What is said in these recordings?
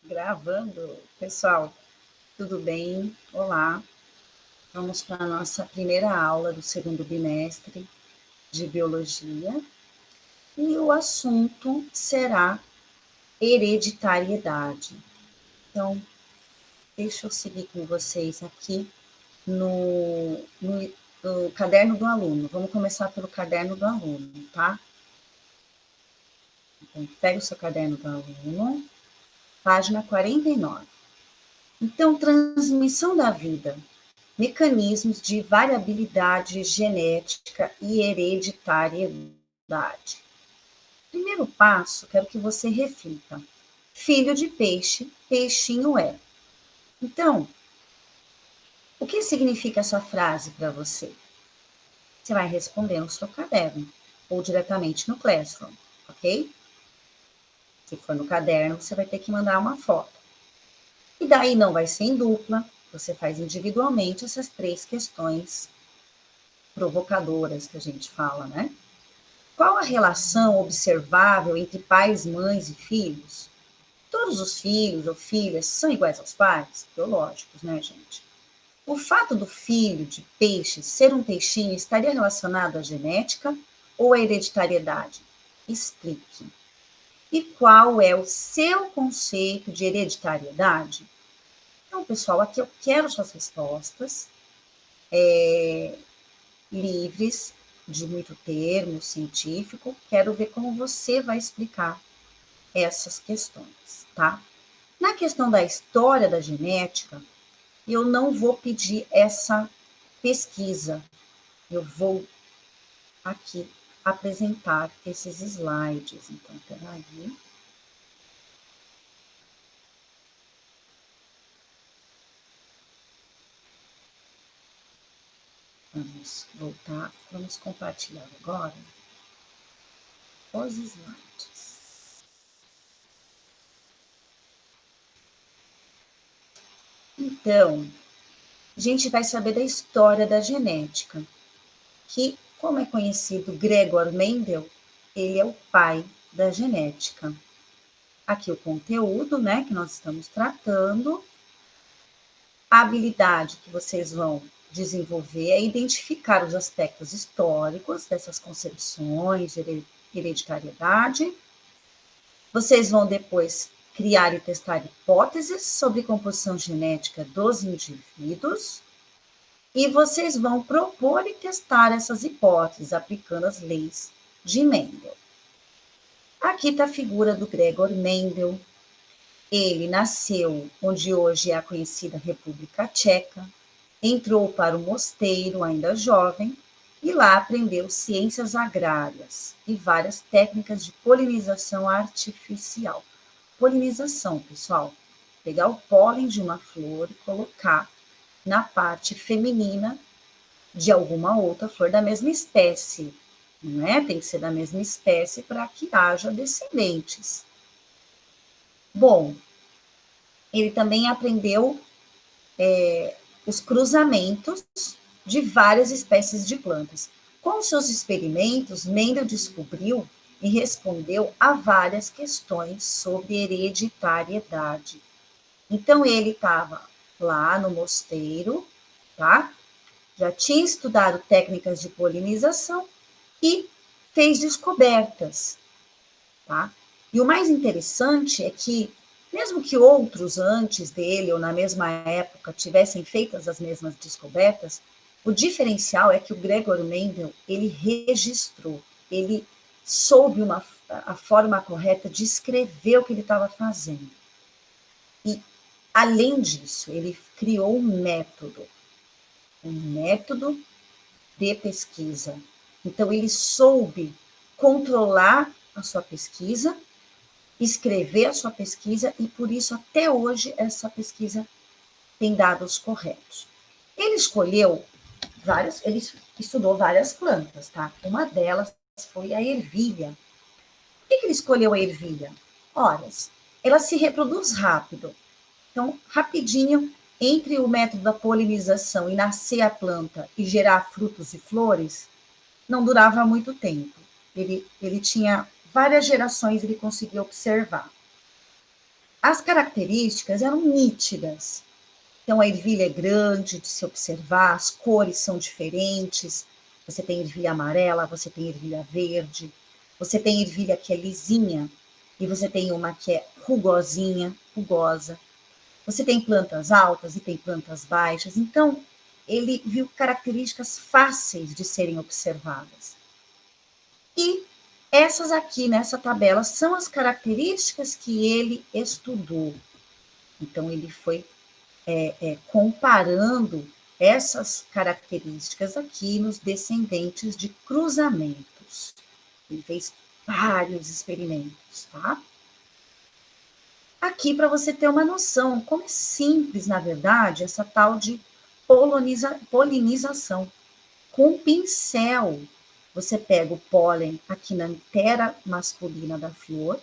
Gravando. Pessoal, tudo bem? Olá. Vamos para a nossa primeira aula do segundo bimestre de biologia. E o assunto será hereditariedade. Então, deixa eu seguir com vocês aqui no caderno do aluno. Vamos começar pelo caderno do aluno, tá? Então, pega o seu caderno do aluno, página 49. Então, transmissão da vida. Mecanismos de variabilidade genética e hereditariedade. Primeiro passo, quero que você reflita. Filho de peixe, peixinho é. Então, o que significa essa frase para você? Você vai responder no seu caderno ou diretamente no Classroom, ok? Se for no caderno, você vai ter que mandar uma foto. E daí não vai ser em dupla, você faz individualmente essas 3 questões provocadoras que a gente fala, né? Qual a relação observável entre pais, mães e filhos? Todos os filhos ou filhas são iguais aos pais? Biológicos, né, gente? O fato do filho de peixe ser um peixinho estaria relacionado à genética ou à hereditariedade? Explique. E qual é o seu conceito de hereditariedade? Então, pessoal, aqui eu quero suas respostas livres de muito termo científico. Quero ver como você vai explicar essas questões, tá? Na questão da história da genética, eu não vou pedir essa pesquisa. Eu vou aqui apresentar esses slides. Então, peraí. Vamos voltar, vamos compartilhar agora os slides. Então, a gente vai saber da história da genética, que, como é conhecido Gregor Mendel, ele é o pai da genética. Aqui o conteúdo, né, que nós estamos tratando, a habilidade que vocês vão desenvolver é identificar os aspectos históricos dessas concepções de hereditariedade. Vocês vão depois criar e testar hipóteses sobre composição genética dos indivíduos. E vocês vão propor e testar essas hipóteses aplicando as leis de Mendel. Aqui está a figura do Gregor Mendel. Ele nasceu onde hoje é a conhecida República Tcheca, entrou para o mosteiro ainda jovem e lá aprendeu ciências agrárias e várias técnicas de polinização artificial. Polinização, pessoal, pegar o pólen de uma flor e colocar na parte feminina de alguma outra flor da mesma espécie, né? Tem que ser da mesma espécie para que haja descendentes. Bom, ele também aprendeu os cruzamentos de várias espécies de plantas. Com seus experimentos, Mendel descobriu e respondeu a várias questões sobre hereditariedade. Então, ele estava lá no mosteiro, tá? Já tinha estudado técnicas de polinização e fez descobertas, tá? E o mais interessante é que, mesmo que outros antes dele ou na mesma época tivessem feito as mesmas descobertas, o diferencial é que o Gregor Mendel, ele registrou, ele soube a forma correta de escrever o que ele estava fazendo. E, além disso, ele criou um método de pesquisa. Então, ele soube controlar a sua pesquisa, escrever a sua pesquisa, e por isso, até hoje, essa pesquisa tem dados corretos. Ele ele estudou várias plantas, tá? Uma delas foi a ervilha. Por que ele escolheu a ervilha? Ora, ela se reproduz rápido. Então, rapidinho, entre o método da polinização e nascer a planta e gerar frutos e flores, não durava muito tempo. Ele tinha várias gerações, ele conseguiu observar. As características eram nítidas. Então, a ervilha é grande de se observar, as cores são diferentes. Você tem ervilha amarela, você tem ervilha verde, você tem ervilha que é lisinha e você tem uma que é rugosinha, rugosa. Você tem plantas altas e tem plantas baixas. Então, ele viu características fáceis de serem observadas. E essas aqui nessa tabela são as características que ele estudou. Então, ele foi comparando essas características aqui nos descendentes de cruzamentos. Ele fez vários experimentos, tá? Aqui, para você ter uma noção, como é simples, na verdade, essa tal de polinização. Com um pincel, você pega o pólen aqui na antera masculina da flor,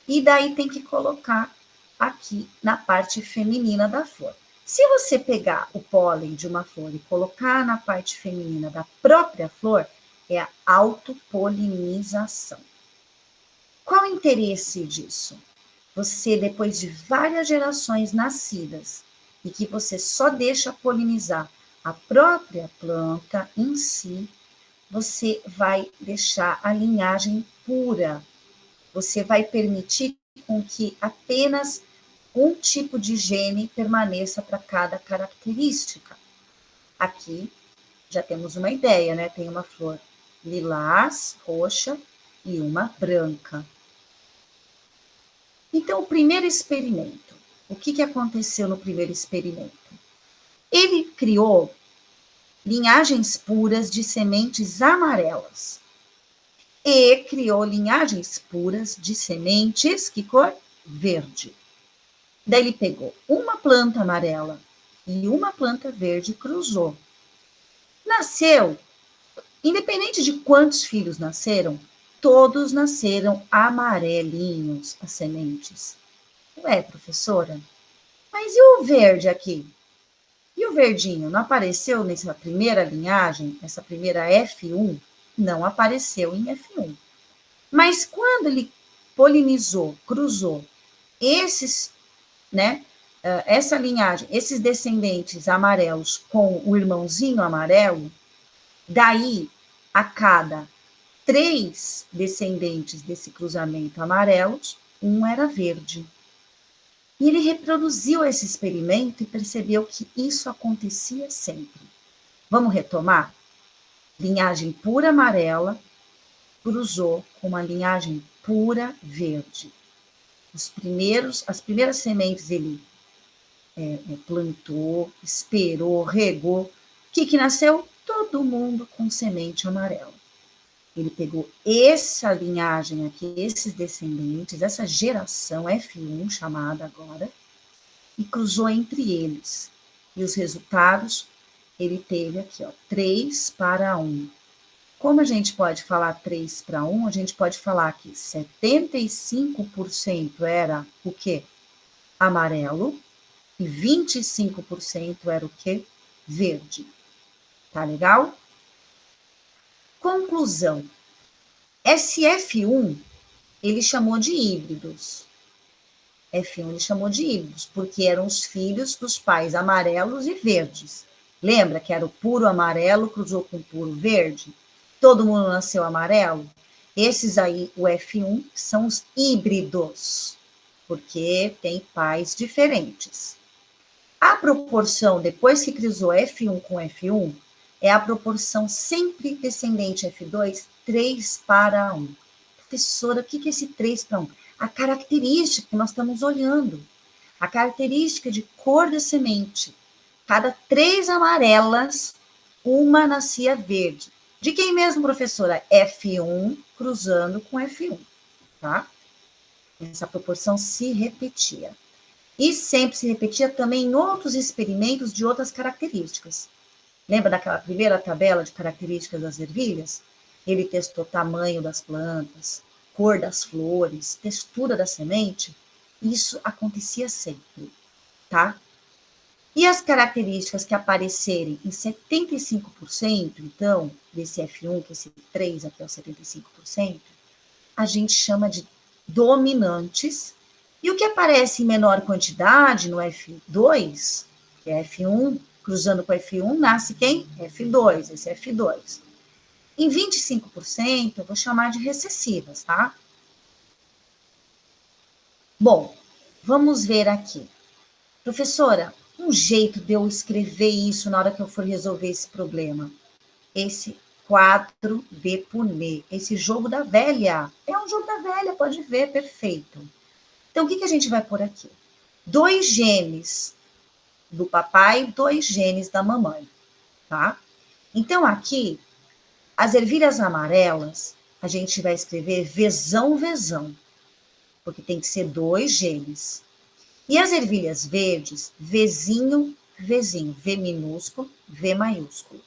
e daí tem que colocar aqui na parte feminina da flor. Se você pegar o pólen de uma flor e colocar na parte feminina da própria flor, é a autopolinização. Qual o interesse disso? Você, depois de várias gerações nascidas, e que você só deixa polinizar a própria planta em si, você vai deixar a linhagem pura. Você vai permitir com que apenas um tipo de gene permaneça para cada característica. Aqui já temos uma ideia, né? Tem uma flor lilás, roxa e uma branca. Então, o primeiro experimento. O que aconteceu no primeiro experimento? Ele criou linhagens puras de sementes amarelas e criou linhagens puras de sementes, que cor? Verde. Daí ele pegou uma planta amarela e uma planta verde e cruzou. Nasceu, independente de quantos filhos nasceram, todos nasceram amarelinhos, as sementes. Ué, professora, mas e o verde aqui? E o verdinho não apareceu nessa primeira linhagem, essa primeira F1? Não apareceu em F1. Mas quando ele polinizou, cruzou esses, né, essa linhagem, esses descendentes amarelos com o irmãozinho amarelo, daí a cada 3 descendentes desse cruzamento amarelos, um era verde. E ele reproduziu esse experimento e percebeu que isso acontecia sempre. Vamos retomar? Linhagem pura amarela cruzou com uma linhagem pura verde. As primeiras sementes ele plantou, esperou, regou. O que nasceu? Todo mundo com semente amarela. Ele pegou essa linhagem aqui, esses descendentes, essa geração F1 chamada agora, e cruzou entre eles. E os resultados, ele teve aqui, ó, 3:1. Como a gente pode falar 3:1, a gente pode falar que 75% era o quê? Amarelo, e 25% era o quê? Verde. Tá legal? Conclusão. SF1, ele chamou de híbridos. F1 ele chamou de híbridos, porque eram os filhos dos pais amarelos e verdes. Lembra que era o puro amarelo cruzou com o puro verde? Todo mundo nasceu amarelo? Esses aí, o F1, são os híbridos, porque tem pais diferentes. A proporção, depois que cruzou F1 com F1, é a proporção sempre descendente F2, 3:1. Professora, o que é esse 3:1? A característica que nós estamos olhando, a característica de cor da semente. Cada 3 amarelas, uma nascia verde. De quem mesmo, professora? F1 cruzando com F1, tá? Essa proporção se repetia. E sempre se repetia também em outros experimentos de outras características. Lembra daquela primeira tabela de características das ervilhas? Ele testou tamanho das plantas, cor das flores, textura da semente. Isso acontecia sempre, tá? E as características que aparecerem em 75%, então, desse F1, que esse 3 aqui é o 75%, a gente chama de dominantes, E o que aparece em menor quantidade no F2, que é F1, cruzando com F1, nasce quem? F2, esse é F2. Em 25%, eu vou chamar de recessivas, tá? Bom, vamos ver aqui. Professora, um jeito de eu escrever isso na hora que eu for resolver esse problema. Esse quadro de Punnett, esse jogo da velha. É um jogo da velha, pode ver, perfeito. Então, o que a gente vai pôr aqui? 2 genes do papai, 2 genes da mamãe, tá? Então, aqui, as ervilhas amarelas, a gente vai escrever Vzão, Vzão, porque tem que ser 2 genes. E as ervilhas verdes, Vzinho, Vzinho, V minúsculo, V maiúsculo.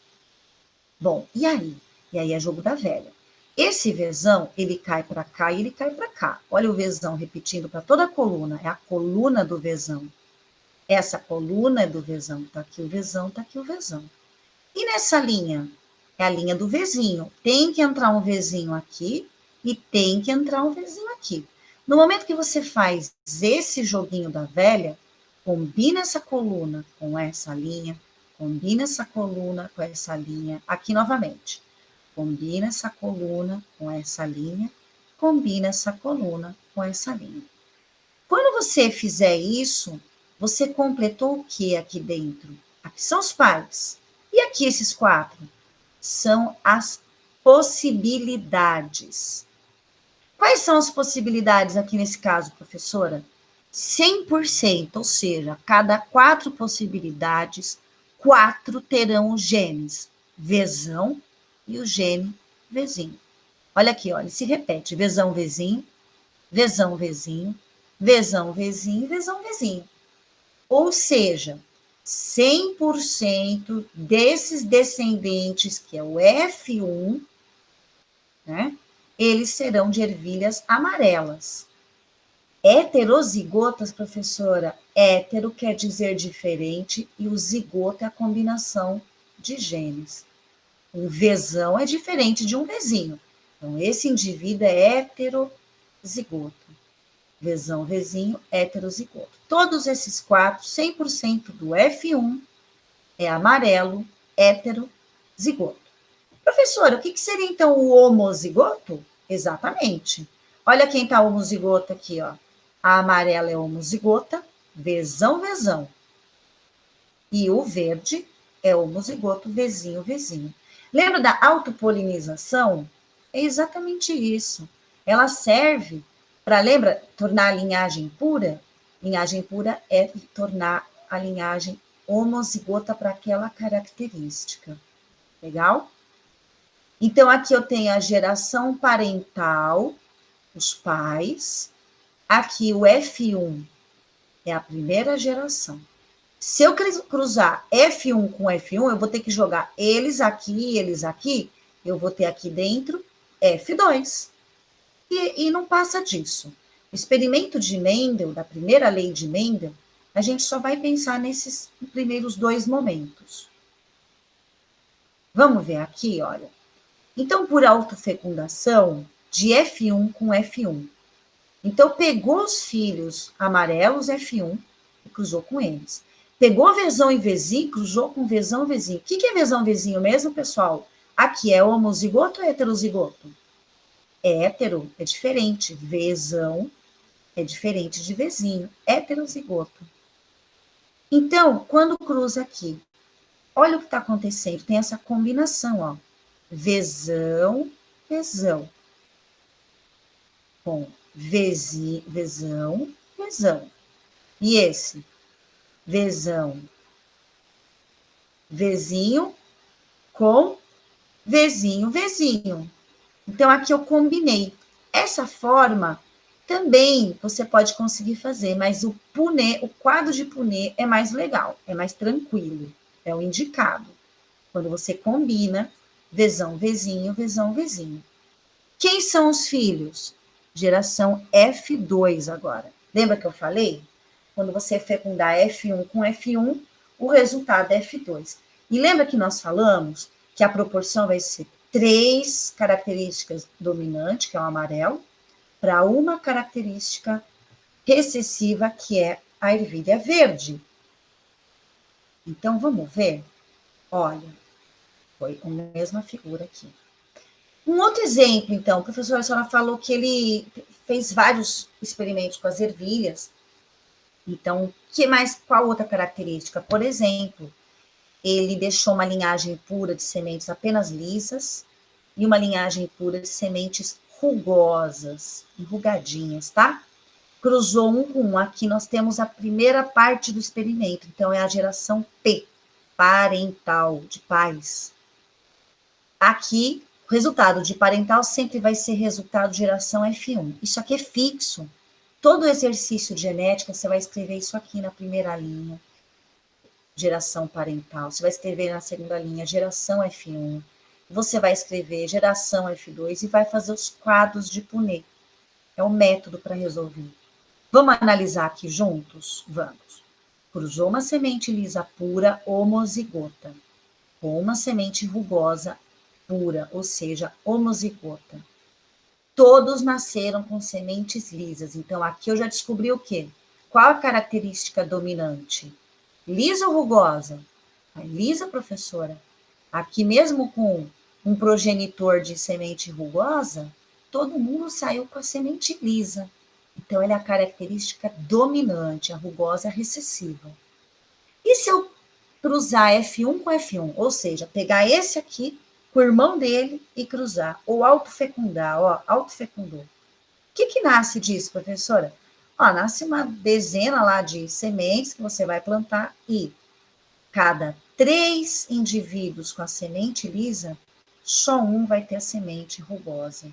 Bom, e aí? E aí é jogo da velha. Esse Vzão, ele cai para cá e ele cai para cá. Olha o Vzão repetindo para toda a coluna, é a coluna do Vzão. Essa coluna é do Vzão, tá aqui o Vzão, tá aqui o Vzão. E nessa linha? É a linha do Vzinho. Tem que entrar um Vzinho aqui e tem que entrar um Vzinho aqui. No momento que você faz esse joguinho da velha, combina essa coluna com essa linha, combina essa coluna com essa linha, aqui novamente. Combina essa coluna com essa linha, combina essa coluna com essa linha. Quando você fizer isso, você completou o que aqui dentro? Aqui são os pares. E aqui esses 4? São as possibilidades. Quais são as possibilidades aqui nesse caso, professora? 100%, ou seja, cada 4 possibilidades, 4 terão os genes Vzão e o gene Vzinho. Olha aqui, olha, se repete, Vzão, Vzinho, Vzão, Vzinho, Vzão, Vzinho, Vzão, Vzinho. Ou seja, 100% desses descendentes, que é o F1, né, eles serão de ervilhas amarelas. Heterozigotas, professora, hétero quer dizer diferente e o zigoto é a combinação de genes. Um Vzão é diferente de um Vzinho. Então, esse indivíduo é heterozigoto. Vzão, Vzinho, heterozigoto. Todos esses 4, 100% do F1 é amarelo, heterozigoto. Professora, o que seria então o homozigoto? Exatamente. Olha quem está homozigoto aqui, ó. A amarela é homozigota, Vzão, Vzão. E o verde é homozigoto, Vzinho, Vzinho. Lembra da autopolinização? É exatamente isso. Ela serve para, lembra, tornar a linhagem pura? Linhagem pura é tornar a linhagem homozigota para aquela característica. Legal? Então, aqui eu tenho a geração parental, os pais. Aqui o F1 é a primeira geração. Se eu cruzar F1 com F1, eu vou ter que jogar eles aqui, eu vou ter aqui dentro F2. E não passa disso. O experimento de Mendel, da primeira lei de Mendel, a gente só vai pensar nesses primeiros 2 momentos. Vamos ver aqui, olha. Então, por autofecundação, de F1 com F1. Então, pegou os filhos amarelos F1 e cruzou com eles. Pegou Vzão e Vzinho, cruzou com Vzão e Vzinho. O que é Vzão e Vzinho mesmo, pessoal? Aqui é homozigoto ou heterozigoto? É hétero, é diferente. Vzão é diferente de Vzinho, heterozigoto. Então, quando cruza aqui, olha o que está acontecendo. Tem essa combinação, ó. Vzão, Vzão. Com Vzão, Vzão. E esse? Vzão, Vzinho com Vzinho, Vzinho. Então, aqui eu combinei. Essa forma também você pode conseguir fazer, mas o Punnett, o quadro de Punnett é mais legal, é mais tranquilo, é o indicado. Quando você combina Vzão, Vzinho, Vzão, Vzinho. Quem são os filhos? Geração F2 agora. Lembra que eu falei? Quando você fecundar F1 com F1, o resultado é F2. E lembra que nós falamos que a proporção vai ser 3 características dominantes, que é o amarelo, para uma característica recessiva, que é a ervilha verde. Então, vamos ver? Olha, foi a mesma figura aqui. Um outro exemplo, então, o professor a senhora falou que ele fez vários experimentos com as ervilhas. Então, qual outra característica? Por exemplo, ele deixou uma linhagem pura de sementes apenas lisas e uma linhagem pura de sementes rugosas, enrugadinhas, tá? Cruzou um com um. Aqui nós temos a primeira parte do experimento, então é a geração P, parental, de pais. Aqui, o resultado de parental sempre vai ser resultado de geração F1. Isso aqui é fixo. Todo exercício de genética, você vai escrever isso aqui na primeira linha, geração parental. Você vai escrever na segunda linha, geração F1. Você vai escrever geração F2 e vai fazer os quadros de Punnett. É o método para resolver. Vamos analisar aqui juntos? Vamos. Cruzou uma semente lisa pura homozigota com uma semente rugosa pura, ou seja, homozigota. Todos nasceram com sementes lisas. Então, aqui eu já descobri o quê? Qual a característica dominante? Lisa ou rugosa? Lisa, professora. Aqui mesmo com um progenitor de semente rugosa, todo mundo saiu com a semente lisa. Então, ela é a característica dominante, a rugosa é recessiva. E se eu cruzar F1 com F1, ou seja, pegar esse aqui com o irmão dele e cruzar, ou autofecundar, ó, autofecundou. O que nasce disso, professora? Ó, nasce uma dezena lá de sementes que você vai plantar e cada 3 indivíduos com a semente lisa, só um vai ter a semente rugosa.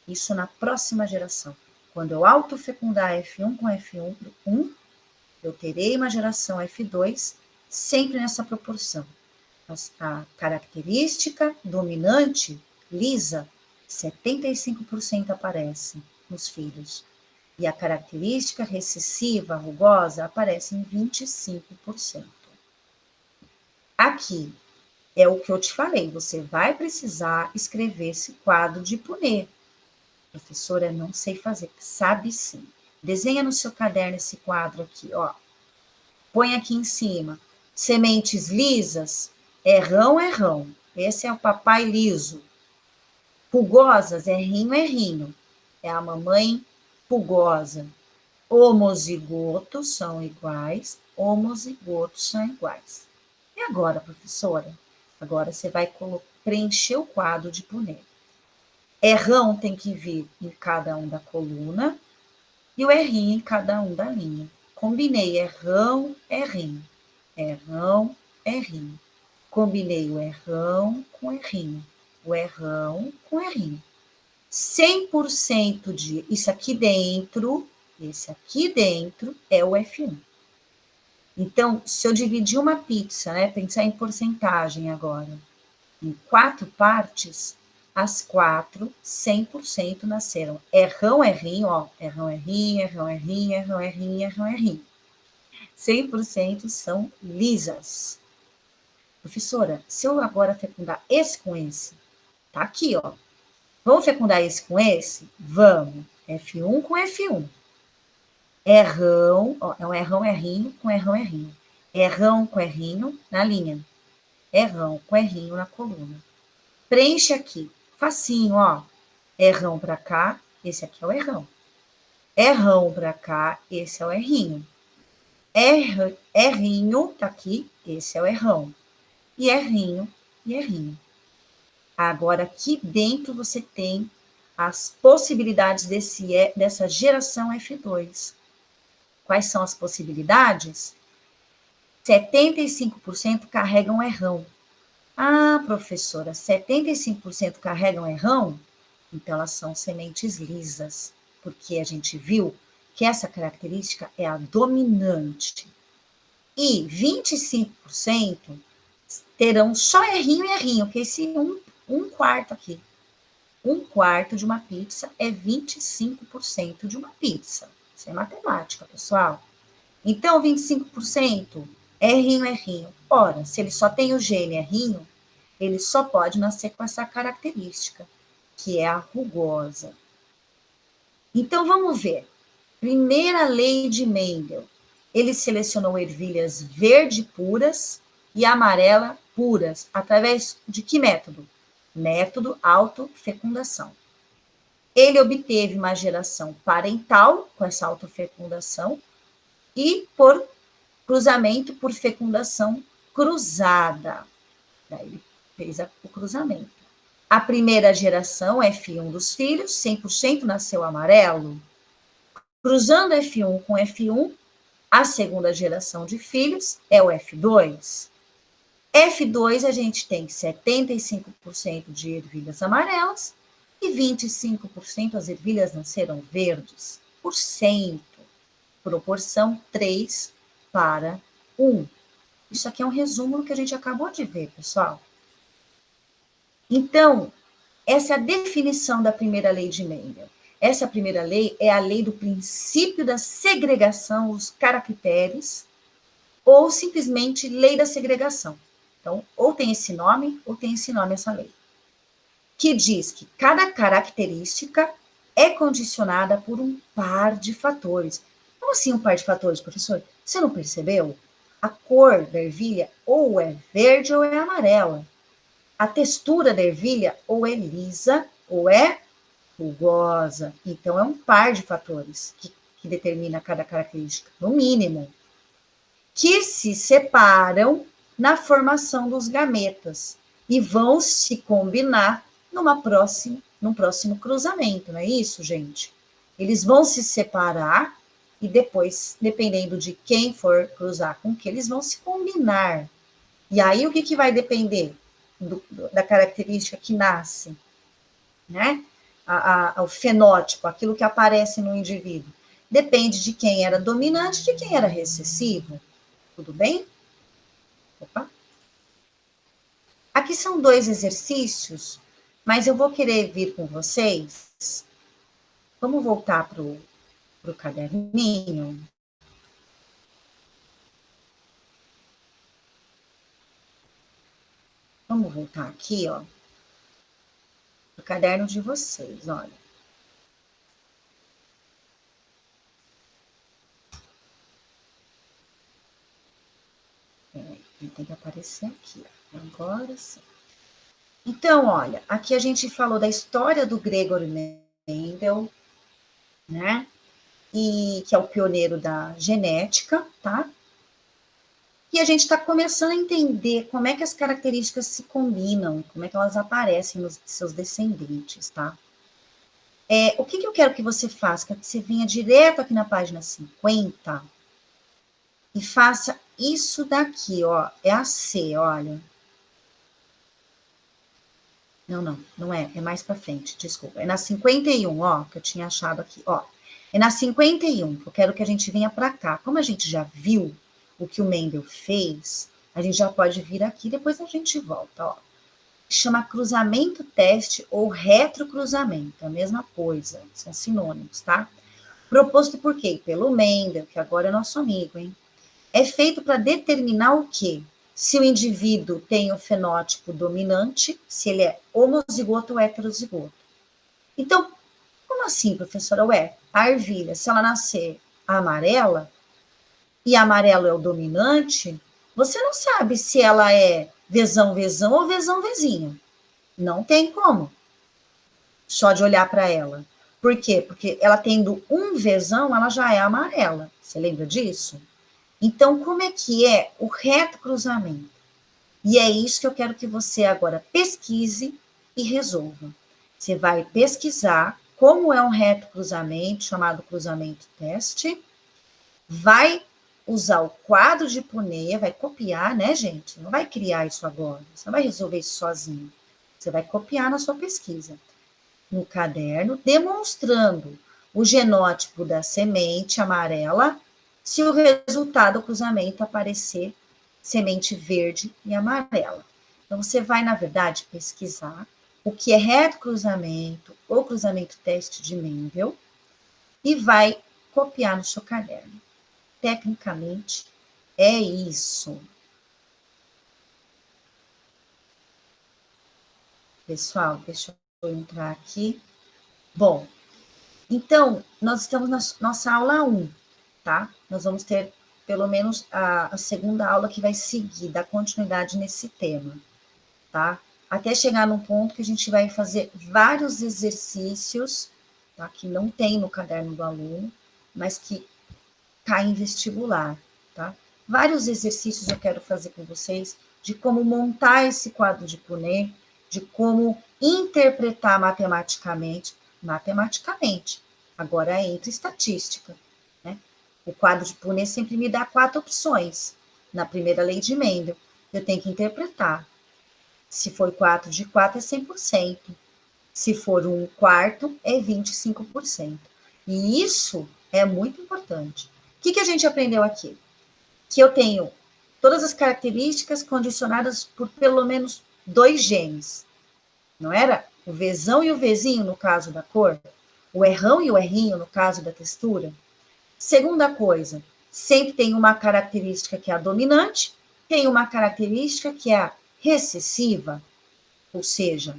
Isso na próxima geração. Quando eu autofecundar F1 com F1, eu terei uma geração F2 sempre nessa proporção. A característica dominante, lisa, 75% aparece nos filhos. E a característica recessiva, rugosa, aparece em 25%. Aqui é o que eu te falei, você vai precisar escrever esse quadro de Punnett. Professora, não sei fazer, sabe sim. Desenha no seu caderno esse quadro aqui, ó. Põe aqui em cima. Sementes lisas, errão, errão. Esse é o papai liso. Pulgosas, errinho, errinho. É a mamãe pulgosa. Homozigotos são iguais, homozigotos são iguais. E agora, professora? Agora você vai preencher o quadro de Punnett. Errão tem que vir em cada um da coluna e o errinho em cada um da linha. Combinei errão, errinho. Errão, errinho. Combinei o errão com errinho. O errão com errinho. 100% de... Isso aqui dentro, esse aqui dentro é o F1. Então, se eu dividir uma pizza, né, pensar em porcentagem agora, em 4 partes, as 4, 100% nasceram. Errão, errinho, ó, errão, errinho, errão, errinho, errão, errinho, errão, errinho. 100% são lisas. Professora, se eu agora fecundar esse com esse, tá aqui, ó. Vamos fecundar esse com esse? Vamos. F1 com F1. Errão, ó, é um errão, errinho com errão, errinho. Errão com errinho na linha. Errão com errinho na coluna. Preenche aqui. Facinho, ó. Errão para cá, esse aqui é o errão. Errão para cá, esse é o errinho. Errinho, tá aqui, esse é o errão. E errinho, e errinho. Agora, aqui dentro você tem as possibilidades dessa geração F2. Quais são as possibilidades? 75% carregam errão. Ah, professora, 75% carregam errão? Então, elas são sementes lisas, porque a gente viu que essa característica é a dominante. E 25% terão só errinho e errinho, que esse um quarto aqui. Um quarto de uma pizza é 25% de uma pizza. Isso é matemática, pessoal. Então, 25% errinho, errinho. Ora, se ele só tem o gene errinho, ele só pode nascer com essa característica, que é a rugosa. Então, vamos ver. Primeira lei de Mendel. Ele selecionou ervilhas verde puras e amarela puras. Através de que método? Método autofecundação. Ele obteve uma geração parental com essa autofecundação e por cruzamento por fecundação cruzada. Daí ele fez o cruzamento. A primeira geração, F1 dos filhos, 100% nasceu amarelo. Cruzando F1 com F1, a segunda geração de filhos é o F2. F2 a gente tem 75% de ervilhas amarelas e 25% as ervilhas nasceram verdes, por cento, proporção 3 para 1. Isso aqui é um resumo do que a gente acabou de ver, pessoal. Então, essa é a definição da primeira lei de Mendel. Essa primeira lei é a lei do princípio da segregação, os caracteres, ou simplesmente lei da segregação. Então, ou tem esse nome, ou tem esse nome essa lei. Que diz que cada característica é condicionada por um par de fatores. Como assim um par de fatores, professor? Você não percebeu? A cor da ervilha ou é verde ou é amarela. A textura da ervilha ou é lisa ou é rugosa. Então, é um par de fatores que determina cada característica, no mínimo, que se separam na formação dos gametas e vão se combinar num próximo cruzamento, não é isso, gente? Eles vão se separar e depois, dependendo de quem for cruzar com que, eles vão se combinar. E aí, o que vai depender da característica que nasce, né? O fenótipo, aquilo que aparece no indivíduo. Depende de quem era dominante e de quem era recessivo. Tudo bem? Opa. Aqui são 2 exercícios, mas eu vou querer vir com vocês. Vamos voltar para o caderninho. Vamos voltar aqui, ó, para o caderno de vocês, olha. Ele tem que aparecer aqui, ó. Agora sim. Então, olha, aqui a gente falou da história do Gregor Mendel, né? E que é o pioneiro da genética, tá? E a gente está começando a entender como é que as características se combinam, como é que elas aparecem nos seus descendentes, tá? O que eu quero que você faça? Que você venha direto aqui na página 50 e faça isso daqui, ó. É a C, olha. Não é. É mais para frente, desculpa. É na 51, ó, que eu tinha achado aqui, ó. É na 51 que eu quero que a gente venha para cá. Como a gente já viu o que o Mendel fez, a gente já pode vir aqui, depois a gente volta, ó. Chama cruzamento teste ou retrocruzamento, a mesma coisa, são sinônimos, tá? Proposto por quê? Pelo Mendel, que agora é nosso amigo, hein? É feito para determinar o quê? Se o indivíduo tem o fenótipo dominante, se ele é homozigoto ou heterozigoto. Então, como assim, professora? Ué, a ervilha, se ela nascer amarela, e amarelo é o dominante, você não sabe se ela é vezão ou vezão-vezinho. Não tem como. Só de olhar para ela. Por quê? Porque ela tendo um vezão, ela já é amarela. Você lembra disso? Então, como é que é o reto cruzamento? E é isso que eu quero que você agora pesquise e resolva. Você vai pesquisar como é um reto cruzamento, chamado cruzamento teste, vai usar o quadro de Punnett, vai copiar, né, gente? Não vai criar isso agora, você não vai resolver isso sozinho. Você vai copiar na sua pesquisa, no caderno, demonstrando o genótipo da semente amarela, se o resultado do cruzamento aparecer semente verde e amarela. Então, você vai, na verdade, pesquisar o que é reto cruzamento ou cruzamento teste de Mendel e vai copiar no seu caderno. Tecnicamente, é isso. Pessoal, deixa eu entrar aqui. Bom, Então, nós estamos na nossa aula 1, tá? Nós vamos ter pelo menos a segunda aula que vai seguir, dar continuidade nesse tema, tá? Até chegar num ponto que a gente vai fazer vários exercícios, tá? Que não tem no caderno do aluno, mas que cai em vestibular, tá? Vários exercícios eu quero fazer com vocês de como montar esse quadro de Punnett, de como interpretar matematicamente. Agora entra estatística, né? O quadro de Punnett sempre me dá 4 opções. Na primeira lei de Mendel, eu tenho que interpretar. Se for 4 de 4 é 100%. Se for 1/4, é 25%. E isso é muito importante. O que a gente aprendeu aqui? Que eu tenho todas as características condicionadas por pelo menos 2 genes. Não era? O Vzão e o Vzinho, no caso da cor. O Rrão e o Rrinho, no caso da textura. Segunda coisa, sempre tem uma característica que é a dominante, tem uma característica que é a recessiva. Ou seja,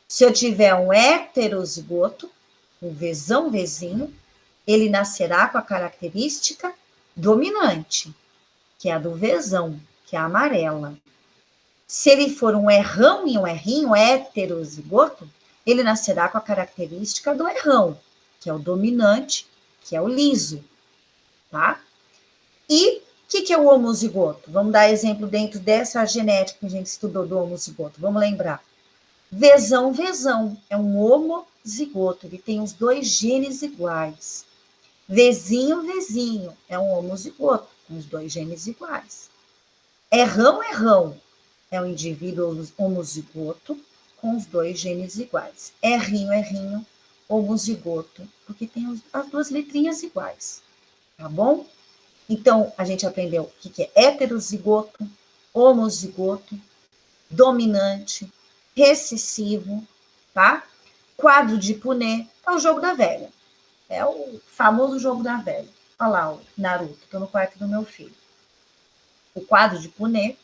se eu tiver um heterozigoto, um Vzão, Vzinho, ele nascerá com a característica dominante, que é a do Vzão, que é a amarela. Se ele for um Rrão e um Rrinho, heterozigoto, ele nascerá com a característica do Rrão, que é o dominante, que é o liso, tá? E o que é o homozigoto? Vamos dar exemplo dentro dessa genética que a gente estudou do homozigoto. Vamos lembrar. Vzão, Vzão, é um homozigoto, ele tem os 2 genes iguais. Vzinho, Vzinho, é um homozigoto, com os 2 genes iguais. Rrão, Rrão, é um indivíduo homozigoto, com os 2 genes iguais. Rrinho, Rrinho, homozigoto, porque tem as 2 letrinhas iguais, tá bom? Então, a gente aprendeu o que é heterozigoto, homozigoto, dominante, recessivo, tá? Quadro de Punnett, é o jogo da velha. É o famoso jogo da velha. Olha lá o Naruto, estou no quarto do meu filho. O quadro de Punnett.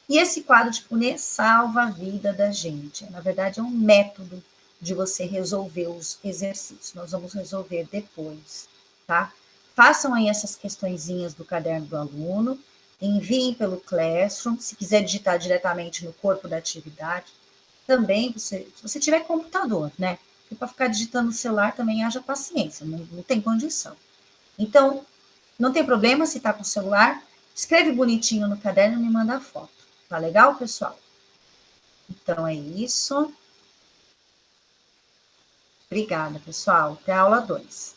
E esse quadro de Punnett salva a vida da gente. Na verdade, é um método de você resolver os exercícios. Nós vamos resolver depois, tá? Façam aí essas questõezinhas do caderno do aluno, enviem pelo Classroom, se quiser digitar diretamente no corpo da atividade, também, se você tiver computador, né? Porque para ficar digitando no celular também haja paciência, não tem condição. Então, não tem problema se está com o celular, escreve bonitinho no caderno e me manda a foto. Tá legal, pessoal? Então, é isso. Obrigada, pessoal. Até a aula 2.